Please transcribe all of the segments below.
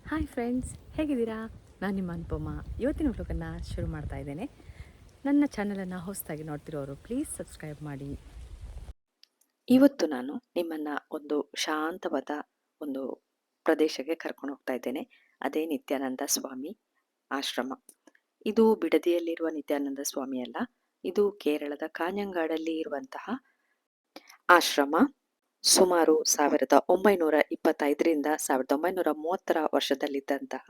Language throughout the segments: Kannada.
ಹಾಯ್ ಫ್ರೆಂಡ್ಸ್, ಹೇಗಿದ್ದೀರಾ? ನಾನು ನಿಮ್ಮ ಅನುಪಮ. ಇವತ್ತಿನ ವ್ಲಾಗನ್ನು ಶುರು ಮಾಡ್ತಾ ಇದ್ದೇನೆ. ನನ್ನ ಚಾನಲನ್ನು ಹೊಸದಾಗಿ ನೋಡ್ತಿರೋರು ಪ್ಲೀಸ್ ಸಬ್ಸ್ಕ್ರೈಬ್ ಮಾಡಿ. ಇವತ್ತು ನಾನು ನಿಮ್ಮನ್ನು ಒಂದು ಶಾಂತವಾದ ಒಂದು ಪ್ರದೇಶಕ್ಕೆ ಕರ್ಕೊಂಡು ಹೋಗ್ತಾ ಇದ್ದೇನೆ. ಅದೇ ನಿತ್ಯಾನಂದ ಸ್ವಾಮಿ ಆಶ್ರಮ. ಇದು ಬಿಡದಿಯಲ್ಲಿರುವ ನಿತ್ಯಾನಂದ ಸ್ವಾಮಿ ಅಲ್ಲ, ಇದು ಕೇರಳದ ಕಾಞಂಗಾಡಲ್ಲಿ ಇರುವಂತಹ ಆಶ್ರಮ. ಸುಮಾರು 1925ರಿಂದ 1930 ವರ್ಷದಲ್ಲಿದ್ದಂತಹ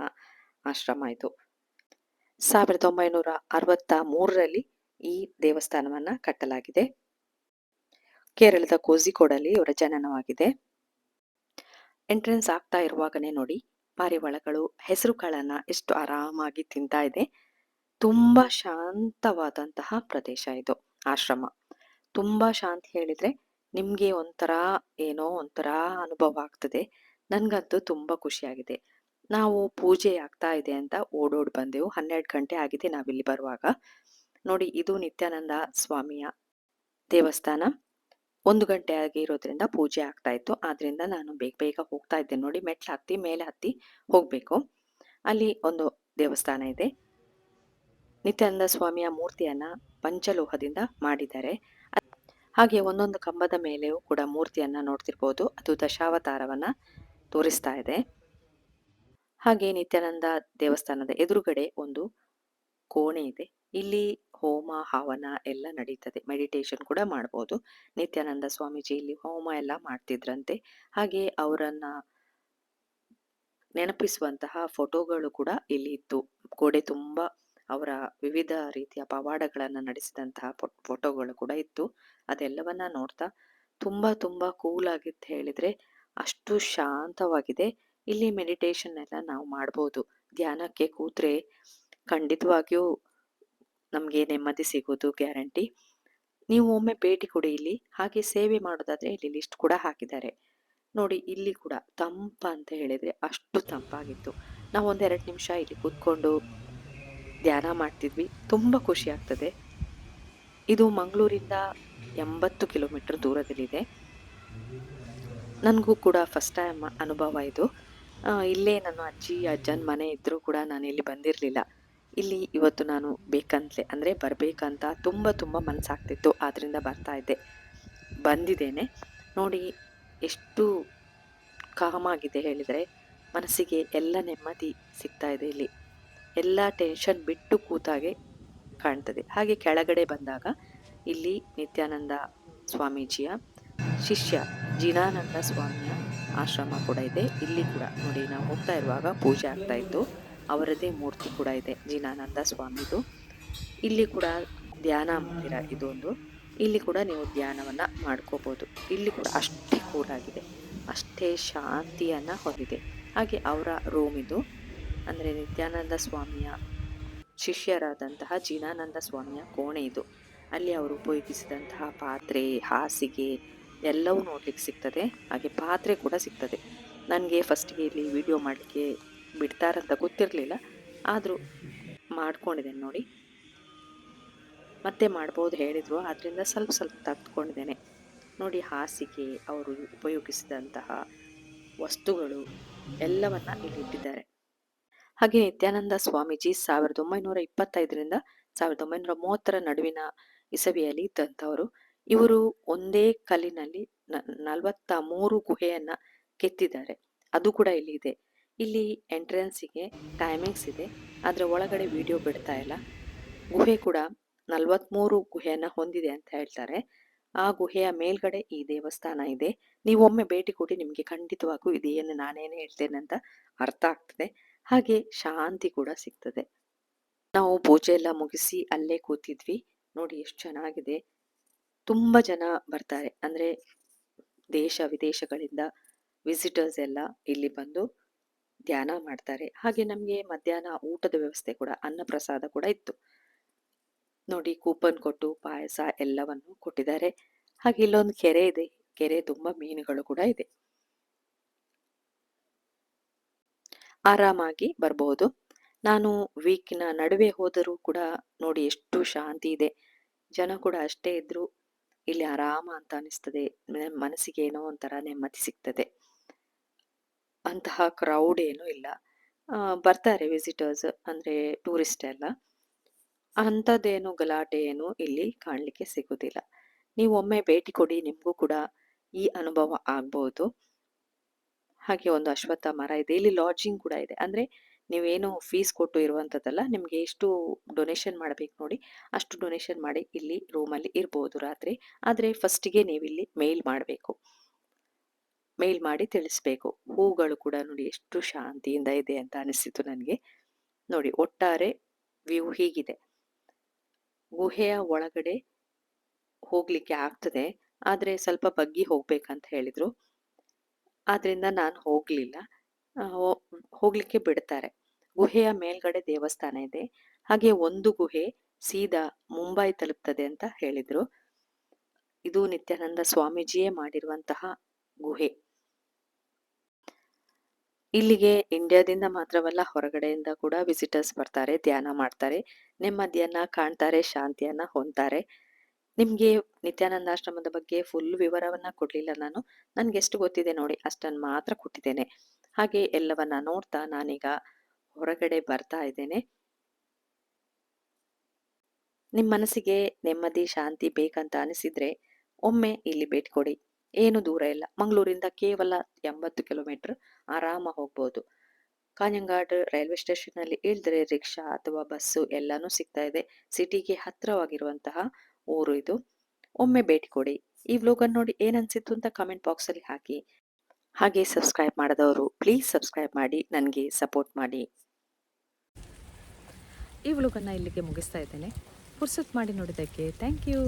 ಆಶ್ರಮ ಇದು. 1963ರಲ್ಲಿ ಈ ದೇವಸ್ಥಾನವನ್ನ ಕಟ್ಟಲಾಗಿದೆ. ಕೇರಳದ ಕೋಝಿಕೋಡಲ್ಲಿ ಇವರ ಜನನವಾಗಿದೆ. ಎಂಟ್ರೆನ್ಸ್ ಆಗ್ತಾ ಇರುವಾಗನೇ ನೋಡಿ, ಪಾರಿವಾಳಗಳು ಹೆಸರು ಕಾಳನ್ನ ಎಷ್ಟು ಆರಾಮಾಗಿ ತಿಂತಾ ಇದೆ. ತುಂಬಾ ಶಾಂತವಾದಂತಹ ಪ್ರದೇಶ ಇದು ಆಶ್ರಮ. ತುಂಬಾ ಶಾಂತಿ ಹೇಳಿದ್ರೆ ನಿಮ್ಗೆ ಏನೋ ಒಂಥರ ಅನುಭವ ಆಗ್ತದೆ. ನನ್ಗಂತೂ ತುಂಬಾ ಖುಷಿಯಾಗಿದೆ. ನಾವು ಪೂಜೆ ಆಗ್ತಾ ಇದೆ ಅಂತ ಓಡೋಡ್ ಬಂದೆವು. 12 ಗಂಟೆ ಆಗಿದೆ ನಾವಿಲ್ಲಿ ಬರುವಾಗ. ನೋಡಿ, ಇದು ನಿತ್ಯಾನಂದ ಸ್ವಾಮಿಯ ದೇವಸ್ಥಾನ. 1 ಗಂಟೆ ಆಗಿರೋದ್ರಿಂದ ಪೂಜೆ ಆಗ್ತಾ ಇತ್ತು. ಆದ್ರಿಂದ ನಾನು ಬೇಗ ಬೇಗ ಹೋಗ್ತಾ ಇದ್ದೇನೆ. ನೋಡಿ, ಮೆಟ್ಲು ಹತ್ತಿ ಮೇಲೆ ಹತ್ತಿ ಹೋಗ್ಬೇಕು. ಅಲ್ಲಿ ಒಂದು ದೇವಸ್ಥಾನ ಇದೆ. ನಿತ್ಯಾನಂದ ಸ್ವಾಮಿಯ ಮೂರ್ತಿಯನ್ನ ಪಂಚಲೋಹದಿಂದ ಮಾಡಿದ್ದಾರೆ. ಹಾಗೆ ಒಂದೊಂದು ಕಂಬದ ಮೇಲೆಯೂ ಕೂಡ ಮೂರ್ತಿಯನ್ನ ನೋಡ್ತಿರ್ಬೋದು. ಅದು ದಶಾವತಾರವನ್ನ ತೋರಿಸ್ತಾ ಇದೆ. ಹಾಗೆ ನಿತ್ಯಾನಂದ ದೇವಸ್ಥಾನದ ಎದುರುಗಡೆ ಒಂದು ಕೋಣೆ ಇದೆ. ಇಲ್ಲಿ ಹೋಮ ಹವನ ಎಲ್ಲ ನಡೀತದೆ. ಮೆಡಿಟೇಷನ್ ಕೂಡ ಮಾಡಬಹುದು. ನಿತ್ಯಾನಂದ ಸ್ವಾಮೀಜಿ ಇಲ್ಲಿ ಹೋಮ ಎಲ್ಲ ಮಾಡ್ತಿದ್ರಂತೆ. ಹಾಗೆ ಅವರನ್ನ ನೆನಪಿಸುವಂತಹ ಫೋಟೋಗಳು ಕೂಡ ಇಲ್ಲಿ ಇತ್ತು. ಗೋಡೆ ತುಂಬಾ ಅವರ ವಿವಿಧ ರೀತಿಯ ಪವಾಡಗಳನ್ನ ನಡೆಸಿದಂತಹ ಫೋಟೋಗಳು ಕೂಡ ಇತ್ತು. ಅದೆಲ್ಲವನ್ನ ನೋಡ್ತಾ ತುಂಬಾ ತುಂಬಾ ಕೂಲ್ ಆಗಿತ್ತು ಹೇಳಿದ್ರೆ ಅಷ್ಟು ಶಾಂತವಾಗಿದೆ. ಇಲ್ಲಿ ಮೆಡಿಟೇಷನ್ ಎಲ್ಲ ನಾವು ಮಾಡ್ಬೋದು. ಧ್ಯಾನಕ್ಕೆ ಕೂತ್ರೆ ಖಂಡಿತವಾಗಿಯೂ ನಮ್ಗೆ ನೆಮ್ಮದಿ ಸಿಗೋದು ಗ್ಯಾರಂಟಿ. ನೀವು ಒಮ್ಮೆ ಭೇಟಿ ಕೊಡಿ ಇಲ್ಲಿ. ಹಾಗೆ ಸೇವೆ ಮಾಡೋದಾದ್ರೆ ಇಲ್ಲಿ ಲಿಸ್ಟ್ ಕೂಡ ಹಾಕಿದ್ದಾರೆ. ನೋಡಿ, ಇಲ್ಲಿ ಕೂಡ ತಂಪ ಅಂತ ಹೇಳಿದ್ರೆ ಅಷ್ಟು ತಂಪಾಗಿತ್ತು. ನಾವು 1-2 ನಿಮಿಷ ಇಲ್ಲಿ ಕೂತ್ಕೊಂಡು ಧ್ಯಾನ ಮಾಡ್ತಿದ್ವಿ. ತುಂಬಾ ಖುಷಿ ಆಗ್ತದೆ. ಇದು ಮಂಗಳೂರಿಂದ 80 ಕಿಲೋಮೀಟರ್ ದೂರದಲ್ಲಿದೆ. ನನಗೂ ಕೂಡ ಫಸ್ಟ್ ಟೈಮ್ ಅನುಭವ ಇದು. ಇಲ್ಲೇ ನನ್ನ ಅಜ್ಜಿ ಅಜ್ಜನ ಮನೆ ಇದ್ರೂ ಕೂಡ ನಾನು ಇಲ್ಲಿ ಬಂದಿರಲಿಲ್ಲ. ಇಲ್ಲಿ ಇವತ್ತು ನಾನು ಬೇಕಂತಲೇ ಅಂದರೆ ಬರಬೇಕಂತ ತುಂಬ ತುಂಬ ಮನಸ್ಸಾಗ್ತಿತ್ತು. ಆದ್ದರಿಂದ ಬರ್ತಾ ಇದ್ದೆ. ಬಂದಿದ್ದೇನೆ. ನೋಡಿ, ಎಷ್ಟು ಕಾಮಾಗಿದೆ ಹೇಳಿದರೆ ಮನಸ್ಸಿಗೆ ಎಲ್ಲ ನೆಮ್ಮದಿ ಸಿಗ್ತಾ ಇದೆ ಇಲ್ಲಿ. ಎಲ್ಲ ಟೆನ್ಷನ್ ಬಿಟ್ಟು ಕೂತಾಗೆ ಕಾಣ್ತದೆ. ಹಾಗೆ ಕೆಳಗಡೆ ಬಂದಾಗ ಇಲ್ಲಿ ನಿತ್ಯಾನಂದ ಸ್ವಾಮೀಜಿಯ ಶಿಷ್ಯ ಜಿನಾನಂದ ಸ್ವಾಮಿಯ ಆಶ್ರಮ ಕೂಡ ಇದೆ. ಇಲ್ಲಿ ಕೂಡ ನೋಡಿ, ನಾವು ಹೋಗ್ತಾ ಇರುವಾಗ ಪೂಜೆ ಆಗ್ತಾ ಇತ್ತು. ಅವರದೇ ಮೂರ್ತಿ ಕೂಡ ಇದೆ ಜಿನಾನಂದ ಸ್ವಾಮಿದು. ಇಲ್ಲಿ ಕೂಡ ಧ್ಯಾನ ಮಂದಿರ ಇದೊಂದು. ಇಲ್ಲಿ ಕೂಡ ನೀವು ಧ್ಯಾನವನ್ನ ಮಾಡ್ಕೋಬಹುದು. ಇಲ್ಲಿ ಕೂಡ ಅಷ್ಟೇ ಕೂಲ್ ಆಗಿದೆ, ಅಷ್ಟೇ ಶಾಂತಿಯನ್ನ ಹೊಂದಿದೆ. ಹಾಗೆ ಅವರ ರೂಮ್ ಇದು. ಅಂದ್ರೆ ನಿತ್ಯಾನಂದ ಸ್ವಾಮಿಯ ಶಿಷ್ಯರಾದಂತಹ ಜಿನಾನಂದ ಸ್ವಾಮಿಯ ಕೋಣೆ ಇದು. ಅಲ್ಲಿ ಅವರು ಉಪಯೋಗಿಸಿದಂತಹ ಪಾತ್ರೆ, ಹಾಸಿಗೆ ಎಲ್ಲವೂ ನೋಡ್ಲಿಕ್ಕೆ ಸಿಗ್ತದೆ. ಹಾಗೆ ಪಾತ್ರೆ ಕೂಡ ಸಿಗ್ತದೆ. ನನಗೆ ಫಸ್ಟ್ಗೆ ಇಲ್ಲಿ ವಿಡಿಯೋ ಮಾಡಲಿಕ್ಕೆ ಬಿಡ್ತಾರಂತ ಗೊತ್ತಿರಲಿಲ್ಲ. ಆದರೂ ಮಾಡ್ಕೊಂಡಿದ್ದೇನೆ ನೋಡಿ. ಮತ್ತೆ ಮಾಡ್ಬೋದು ಹೇಳಿದರು, ಆದ್ದರಿಂದ ಸ್ವಲ್ಪ ಸ್ವಲ್ಪ ತೆಗೆದುಕೊಂಡಿದ್ದೇನೆ. ನೋಡಿ, ಹಾಸಿಗೆ, ಅವರು ಉಪಯೋಗಿಸಿದಂತಹ ವಸ್ತುಗಳು ಎಲ್ಲವನ್ನ ಇಲ್ಲಿ ಇಟ್ಟಿದ್ದಾರೆ. ಹಾಗೆ ನಿತ್ಯಾನಂದ ಸ್ವಾಮೀಜಿ 1925ರಿಂದ 1930 ನಡುವಿನ ಇಸವಿಯಲ್ಲಿ ಇದ್ದಂಥವರು. ಇವರು ಒಂದೇ ಕಲ್ಲಿನಲ್ಲಿ 43 ಗುಹೆಯನ್ನ ಕೆತ್ತಿದ್ದಾರೆ. ಅದು ಕೂಡ ಇಲ್ಲಿ ಇದೆ. ಇಲ್ಲಿ ಎಂಟ್ರೆನ್ಸಿಗೆ ಟೈಮಿಂಗ್ಸ್ ಇದೆ, ಆದ್ರೆ ಒಳಗಡೆ ವಿಡಿಯೋ ಬಿಡ್ತಾ ಇಲ್ಲ. ಗುಹೆ ಕೂಡ 43 ಗುಹೆಯನ್ನ ಹೊಂದಿದೆ ಅಂತ ಹೇಳ್ತಾರೆ. ಆ ಗುಹೆಯ ಮೇಲ್ಗಡೆ ಈ ದೇವಸ್ಥಾನ ಇದೆ. ನೀವು ಒಮ್ಮೆ ಭೇಟಿ ಕೊಡಿ, ನಿಮ್ಗೆ ಖಂಡಿತವಾಗೂ ಇದೇನು ನಾನೇನು ಹೇಳ್ತೇನೆ ಅಂತ ಅರ್ಥ ಆಗ್ತದೆ. ಹಾಗೆ ಶಾಂತಿ ಕೂಡ ಸಿಗ್ತದೆ. ನಾವು ಪೂಜೆ ಎಲ್ಲ ಮುಗಿಸಿ ಅಲ್ಲೇ ಕೂತಿದ್ವಿ. ನೋಡಿ, ಎಷ್ಟು ಚೆನ್ನಾಗಿದೆ. ತುಂಬಾ ಜನ ಬರ್ತಾರೆ. ಅಂದ್ರೆ ದೇಶ ವಿದೇಶಗಳಿಂದ ವಿಸಿಟರ್ಸ್ ಎಲ್ಲ ಇಲ್ಲಿ ಬಂದು ಧ್ಯಾನ ಮಾಡ್ತಾರೆ. ಹಾಗೆ ನಮ್ಗೆ ಮಧ್ಯಾಹ್ನ ಊಟದ ವ್ಯವಸ್ಥೆ ಕೂಡ, ಅನ್ನ ಪ್ರಸಾದ ಕೂಡ ಇತ್ತು. ನೋಡಿ, ಕೂಪನ್ ಕೊಟ್ಟು ಪಾಯಸ ಎಲ್ಲವನ್ನು ಕೊಟ್ಟಿದ್ದಾರೆ. ಹಾಗೆ ಇಲ್ಲೊಂದು ಕೆರೆ ಇದೆ. ಕೆರೆ ತುಂಬಾ ಮೀನುಗಳು ಕೂಡ ಇದೆ. ಆರಾಮಾಗಿ ಬರಬಹುದು. ನಾನು ವೀಕ್ನ ನಡುವೆ ಹೋದರೂ ಕೂಡ ನೋಡಿ ಎಷ್ಟು ಶಾಂತಿ ಇದೆ. ಜನ ಕೂಡ ಅಷ್ಟೇ ಇದ್ರು ಇಲ್ಲಿ ಆರಾಮ ಅಂತ ಅನಿಸ್ತದೆ. ಮನಸ್ಸಿಗೆ ಏನೋ ಒಂಥರ ನೆಮ್ಮದಿ ಸಿಗ್ತದೆ. ಅಂತಹ ಕ್ರೌಡ್ ಏನೂ ಇಲ್ಲ. ಬರ್ತಾರೆ ವಿಸಿಟರ್ಸ್ ಅಂದರೆ ಟೂರಿಸ್ಟ್ ಎಲ್ಲ. ಅಂಥದ್ದೇನು ಗಲಾಟೆ ಏನು ಇಲ್ಲಿ ಕಾಣಲಿಕ್ಕೆ ಸಿಗುವುದಿಲ್ಲ. ನೀವು ಒಮ್ಮೆ ಭೇಟಿ ಕೊಡಿ, ನಿಮಗೂ ಕೂಡ ಈ ಅನುಭವ ಆಗ್ಬೋದು. ಹಾಗೆ ಒಂದು ಅಶ್ವತ್ಥ ಮರ ಇದೆ. ಇಲ್ಲಿ ಲಾಡ್ಜಿಂಗ್ ಕೂಡ ಇದೆ. ಅಂದ್ರೆ ನೀವೇನು ಫೀಸ್ ಕೊಟ್ಟು ಇರುವಂಥದ್ದಲ್ಲ. ನಿಮ್ಗೆ ಎಷ್ಟು ಡೊನೇಷನ್ ಮಾಡ್ಬೇಕು ನೋಡಿ, ಅಷ್ಟು ಡೊನೇಷನ್ ಮಾಡಿ ಇಲ್ಲಿ ರೂಮಲ್ಲಿ ಇರ್ಬೋದು ರಾತ್ರಿ. ಆದ್ರೆ ಫಸ್ಟಿಗೆ ನೀವಿಲ್ಲಿ ಮೇಲ್ ಮಾಡಬೇಕು. ಮೇಲ್ ಮಾಡಿ ತಿಳಿಸ್ಬೇಕು. ಹೂಗಳು ಕೂಡ ನೋಡಿ ಎಷ್ಟು ಶಾಂತಿಯಿಂದ ಇದೆ ಅಂತ ಅನಿಸಿತು ನನಗೆ. ನೋಡಿ ಒಟ್ಟಾರೆ ವ್ಯೂ ಹೀಗಿದೆ. ಗುಹೆಯ ಒಳಗಡೆ ಹೋಗ್ಲಿಕ್ಕೆ ಆಗ್ತದೆ, ಆದ್ರೆ ಸ್ವಲ್ಪ ಬಗ್ಗಿ ಹೋಗ್ಬೇಕಂತ ಹೇಳಿದ್ರು. ಆದ್ರಿಂದ ನಾನು ಹೋಗ್ಲಿಲ್ಲ. ಆ, ಹೋ- ಹೋಗ್ಲಿಕ್ಕೆ ಬಿಡ್ತಾರೆ. ಗುಹೆಯ ಮೇಲ್ಗಡೆ ದೇವಸ್ಥಾನ ಇದೆ. ಹಾಗೆ ಒಂದು ಗುಹೆ ಸೀದಾ ಮುಂಬೈ ತಲುಪ್ತದೆ ಅಂತ ಹೇಳಿದ್ರು. ಇದು ನಿತ್ಯಾನಂದ ಸ್ವಾಮೀಜಿಯೇ ಮಾಡಿರುವಂತಹ ಗುಹೆ. ಇಲ್ಲಿಗೆ ಇಂಡಿಯಾದಿಂದ ಮಾತ್ರವಲ್ಲ, ಹೊರಗಡೆಯಿಂದ ಕೂಡ ವಿಸಿಟರ್ಸ್ ಬರ್ತಾರೆ, ಧ್ಯಾನ ಮಾಡ್ತಾರೆ, ನೆಮ್ಮದಿಯನ್ನ ಕಾಣ್ತಾರೆ, ಶಾಂತಿಯನ್ನ ಹೊಂದ್ತಾರೆ. ನಿಮ್ಗೆ ನಿತ್ಯಾನಂದಾಶ್ರಮದ ಬಗ್ಗೆ ಫುಲ್ ವಿವರವನ್ನ ಕೊಡ್ಲಿಲ್ಲ ನಾನು. ನನ್ಗೆಷ್ಟು ಗೊತ್ತಿದೆ ನೋಡಿ ಅಷ್ಟನ್ನು ಮಾತ್ರ ಕೊಟ್ಟಿದ್ದೇನೆ. ಹಾಗೆ ಎಲ್ಲವನ್ನ ನೋಡ್ತಾ ನಾನೀಗ ಹೊರಗಡೆ ಬರ್ತಾ ಇದ್ದೇನೆ. ನಿಮ್ಮ ಮನಸ್ಸಿಗೆ ನೆಮ್ಮದಿ ಶಾಂತಿ ಬೇಕಂತ ಅನಿಸಿದ್ರೆ ಒಮ್ಮೆ ಇಲ್ಲಿ ಭೇಟಿ ಕೊಡಿ. ಏನು ದೂರ ಇಲ್ಲ, ಮಂಗಳೂರಿಂದ ಕೇವಲ 80 ಕಿಲೋಮೀಟರ್, ಆರಾಮ ಹೋಗ್ಬೋದು. ಕಾಞಂಗಾಡ್ ರೈಲ್ವೆ ಸ್ಟೇಷನ್ ಅಲ್ಲಿ ಇಳಿದ್ರೆ ರಿಕ್ಷಾ ಅಥವಾ ಬಸ್ಸು ಎಲ್ಲಾನು ಸಿಗ್ತಾ ಇದೆ. ಸಿಟಿಗೆ ಹತ್ರವಾಗಿರುವಂತಹ ಊರು ಇದು. ಒಮ್ಮೆ ಭೇಟಿ ಕೊಡಿ. ಈ ವ್ಲೋಗನ್ನು ನೋಡಿ ಏನನ್ಸಿತ್ತು ಅಂತ ಕಮೆಂಟ್ ಬಾಕ್ಸ್ ಅಲ್ಲಿ ಹಾಕಿ. ಹಾಗೆ ಸಬ್ಸ್ಕ್ರೈಬ್ ಮಾಡದವರು ಪ್ಲೀಸ್ ಸಬ್ಸ್ಕ್ರೈಬ್ ಮಾಡಿ ನನಗೆ ಸಪೋರ್ಟ್ ಮಾಡಿ. ಈ ವ್ಲೋಗನ್ನು ಇಲ್ಲಿಗೆ ಮುಗಿಸ್ತಾ ಇದ್ದೇನೆ. ಪುರ್ಸೊತ್ ಮಾಡಿ ನೋಡಿದ್ದಕ್ಕೆ ಥ್ಯಾಂಕ್ ಯು.